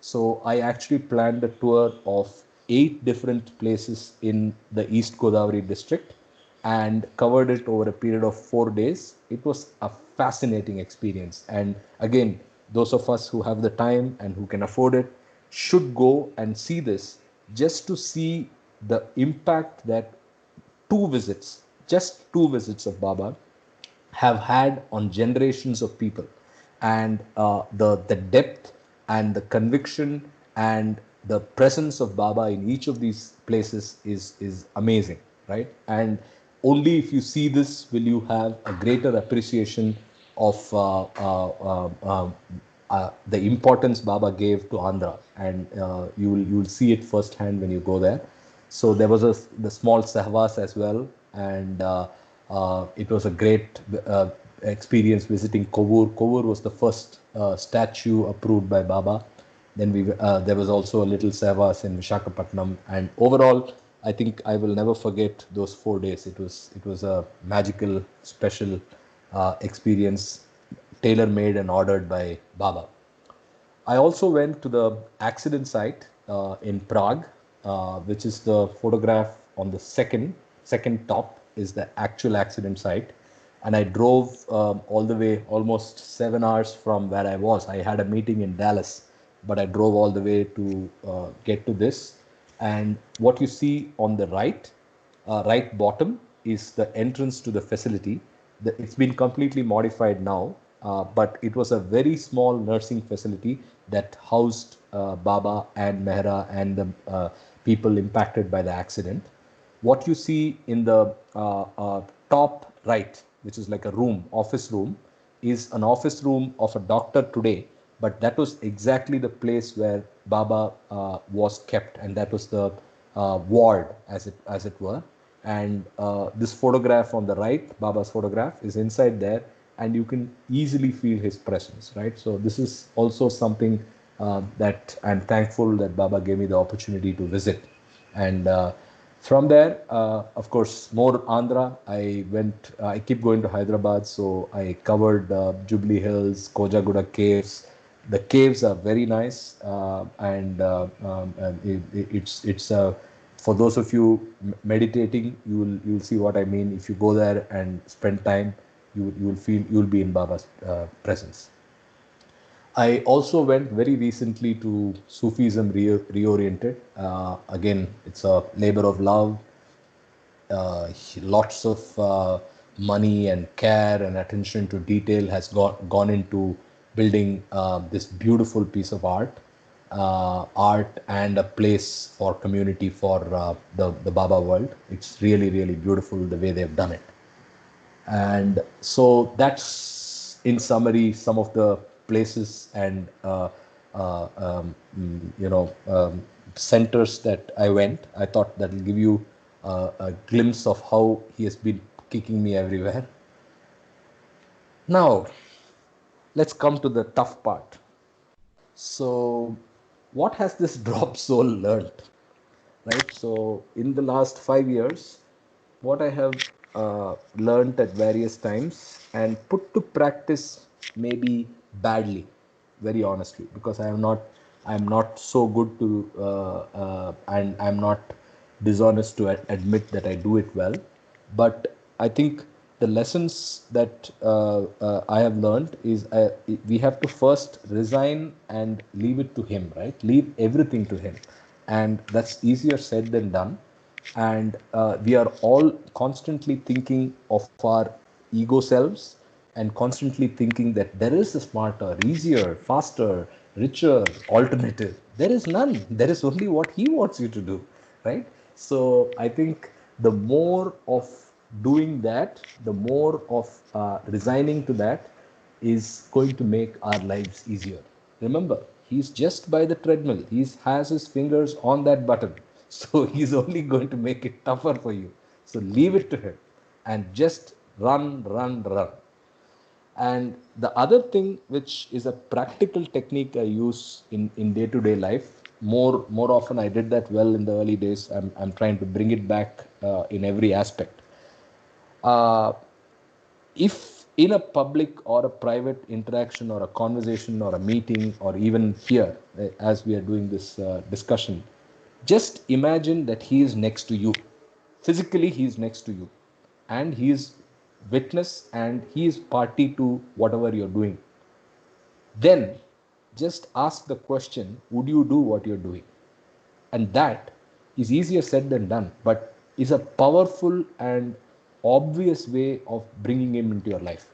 Speaker 2: So I actually planned a tour of 8 different places in the East Godavari district and covered it over a period of 4 days. It was a fascinating experience. And again, those of us who have the time and who can afford it should go and see this, just to see the impact that just 2 visits of Baba have had on generations of people, and the depth and the conviction and the presence of Baba in each of these places is amazing, right? And only if you see this will you have a greater appreciation of the importance Baba gave to Andhra, and you will see it firsthand when you go there. So there was the small sahvas as well, and it was a great experience visiting Kovur. Kovur was the first statue approved by Baba. Then there was also a little sahvas in Vishakhapatnam, and overall, I think I will never forget those 4 days. It was a magical, special experience, tailor made and ordered by Baba. I also went to the accident site in Prague, which is the photograph on the second top is the actual accident site. And I drove all the way almost 7 hours from where I was. I had a meeting in Dallas, but I drove all the way to get to this. And what you see on the right bottom is the entrance to the facility. It's been completely modified now, but it was a very small nursing facility that housed Baba and Mehra and the people impacted by the accident. What you see in the top right, which is like a room, office room, is an office room of a doctor today, but that was exactly the place where Baba was kept, and that was the ward, as it were. And this photograph on the right, Baba's photograph, is inside there, and you can easily feel his presence, right? So this is also something that I'm thankful that Baba gave me the opportunity to visit. And from there, of course, more Andhra. I keep going to Hyderabad, so I covered Jubilee Hills, Kojaguda Caves. The caves are very nice, and it's for those of you meditating, you'll see what I mean. If you go there and spend time, you will feel you'll be in Baba's presence. I also went very recently to Sufism Reoriented. Again, it's a labor of love, lots of money and care and attention to detail has gone into building this beautiful piece of art and a place for community for the Baba world. It's really, really beautiful the way they've done it. And so that's in summary some of the places and centers that I went. I thought that will give you a glimpse of how he has been kicking me everywhere. Now let's come to the tough part. So what has this drop soul learned, right? So in the last 5 years, what I have learned at various times and put to practice maybe badly, very honestly, because I'm not so good to, and I'm not dishonest to admit that I do it well. But I think the lessons that I have learned is we have to first resign and leave it to him, right? Leave everything to him. And that's easier said than done. And we are all constantly thinking of our ego selves and constantly thinking that there is a smarter, easier, faster, richer alternative. There is none. There is only what he wants you to do, right? So I think the more of doing that, the more of resigning to that is going to make our lives easier. Remember, he's just by the treadmill. He has his fingers on that button. So he's only going to make it tougher for you. So leave it to him and just run, run, run. And the other thing, which is a practical technique I use in day-to-day life, more often I did that well in the early days. I'm trying to bring it back in every aspect. Uh, if in a public or a private interaction or a conversation or a meeting or even here as we are doing this discussion, just imagine that he is next to you. Physically he is next to you and he is witness and he is party to whatever you're doing. Then just ask the question, would you do what you're doing? And that is easier said than done, but is a powerful and obvious way of bringing him into your life.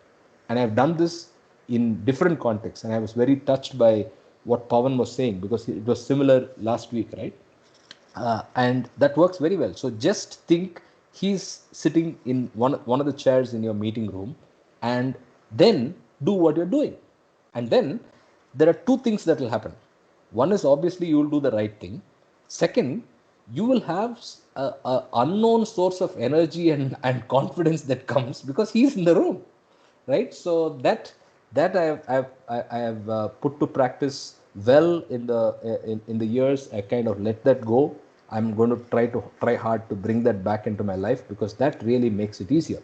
Speaker 2: And I've done this in different contexts, and I was very touched by what Pawan was saying because it was similar last week, right? And that works very well. So just think he's sitting in one of the chairs in your meeting room, and then do what you're doing. And then there are two things that will happen. One is obviously you will do the right thing. Second, you will have a unknown source of energy and confidence that comes because he's in the room, right? So that I have put to practice well in the years. I kind of let that go. I'm going to try hard to bring that back into my life because that really makes it easier.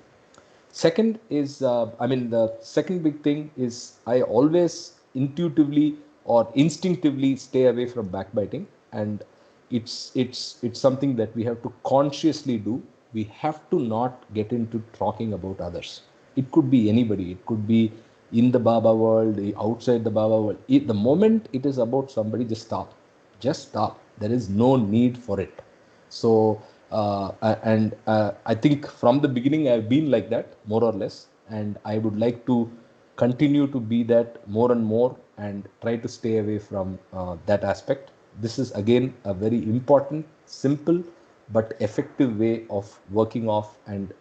Speaker 2: Second is, the second big thing is I always intuitively or instinctively stay away from backbiting. And it's something that we have to consciously do. We have to not get into talking about others. It could be anybody. It could be in the Baba world, outside the Baba world. The moment it is about somebody, just stop. Just stop. There is no need for it. So I think from the beginning I've been like that, more or less, and I would like to continue to be that more and more, and try to stay away from that aspect. This is again a very important, simple but effective way of working off and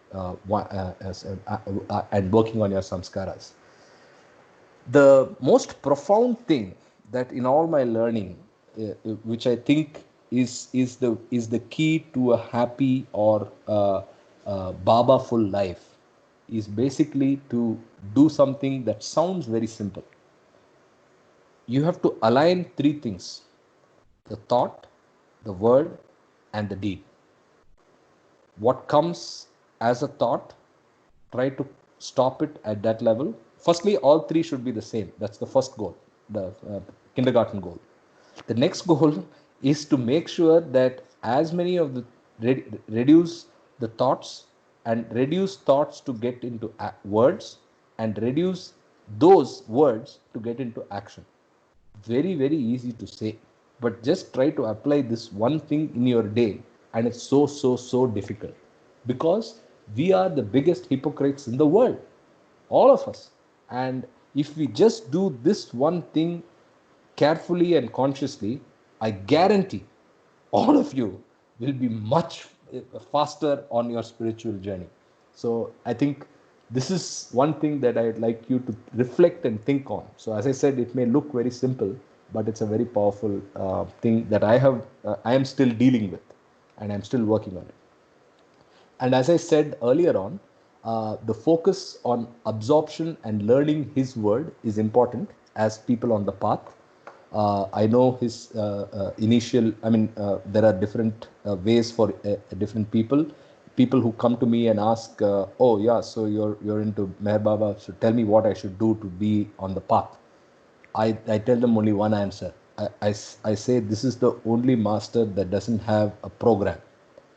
Speaker 2: working on your samskaras. The most profound thing that in all my learning, which I think is the key to a happy or Baba full life, is basically to do something that sounds very simple. You have to align three things: the thought, the word, and the deed. What comes as a thought, try to stop it at that level. Firstly, all three should be the same. That's the first goal, the kindergarten goal. The next goal is to make sure that as many of the reduce the thoughts, and reduce thoughts to get into words, and reduce those words to get into action. Very, very easy to say, but just try to apply this one thing in your day, and it's so difficult, because we are the biggest hypocrites in the world, all of us. And if we just do this one thing carefully and consciously, I guarantee all of you will be much faster on your spiritual journey. So I think this is one thing that I'd like you to reflect and think on. So as I said, it may look very simple, but it's a very powerful thing that I am still dealing with, and I'm still working on it. And as I said earlier on, the focus on absorption and learning His word is important as people on the path. I know his initial, there are different ways for different people. People who come to me and ask, oh yeah, so you're into Meher Baba, so tell me what I should do to be on the path. I tell them only one answer. I say this is the only master that doesn't have a program.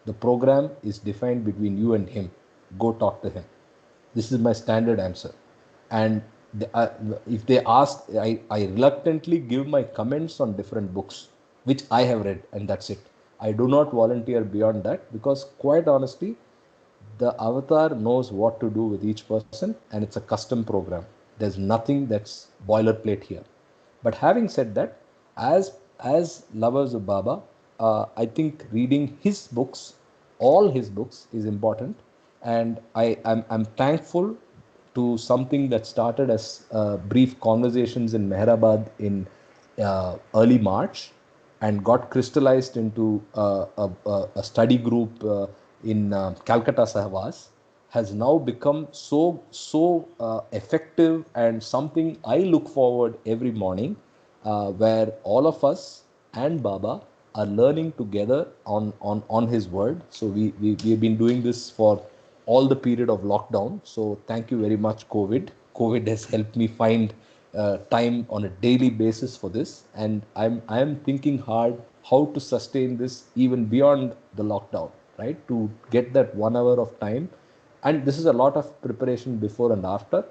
Speaker 2: The program is defined between you and him. Go talk to him. This is my standard answer. And if they ask, I reluctantly give my comments on different books, which I have read, and that's it. I do not volunteer beyond that, because quite honestly, the avatar knows what to do with each person, and it's a custom program. There's nothing that's boilerplate here. But having said that, as lovers of Baba, I think reading his books, all his books, is important. And I'm thankful to something that started as brief conversations in Mehrabad in early March, and got crystallized into a study group in Calcutta Sahwas, has now become so effective, and something I look forward every morning, where all of us and Baba are learning together on his word. So we have been doing this for all the period of lockdown. So thank you very much, COVID. COVID has helped me find time on a daily basis for this, and I'm thinking hard how to sustain this even beyond the lockdown, right? To get that 1 hour of time, and this is a lot of preparation before and after,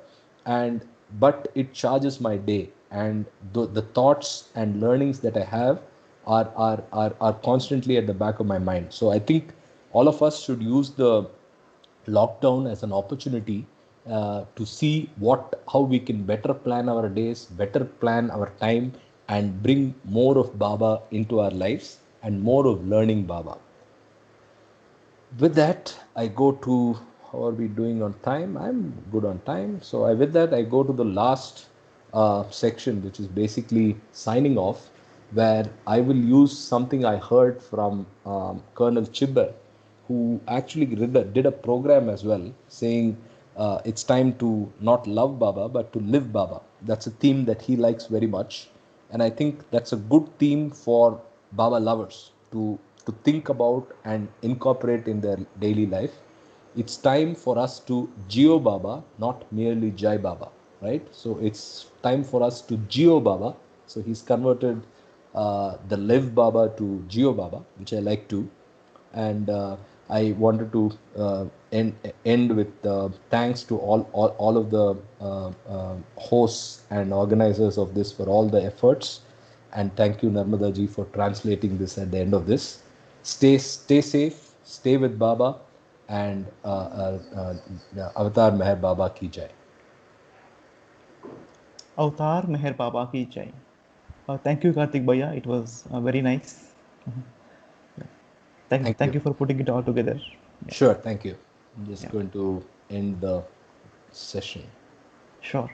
Speaker 2: and but it charges my day, and the thoughts and learnings that I have are constantly at the back of my mind. So I think all of us should use the lockdown as an opportunity to see how we can better plan our days, better plan our time, and bring more of Baba into our lives, and more of learning Baba. With that, I go to, how are we doing on time? I'm good on time. So with that, I go to the last section, which is basically signing off, where I will use something I heard from Colonel Chibber, who actually did a program as well, saying it's time to not love Baba, but to live Baba. That's a theme that he likes very much. And I think that's a good theme for Baba lovers to think about and incorporate in their daily life. It's time for us to Jio Baba, not merely Jai Baba, right? So it's time for us to Jio Baba. So he's converted the Live Baba to Geo Baba, which I like to. And I wanted to end with thanks to all of the hosts and organizers of this for all the efforts. And thank you, Narmada ji, for translating this at the end of this. Stay safe, stay with Baba, and Avatar Meher Baba ki jai.
Speaker 1: Avatar Meher Baba ki jai. Thank you, Karthik Bhaiya. It was very nice. Yeah.
Speaker 2: Thank
Speaker 1: Thank
Speaker 2: you.
Speaker 1: you for putting it all together. Yeah.
Speaker 2: Sure, thank you. I'm just
Speaker 1: Yeah.
Speaker 2: going to end the session.
Speaker 1: Sure.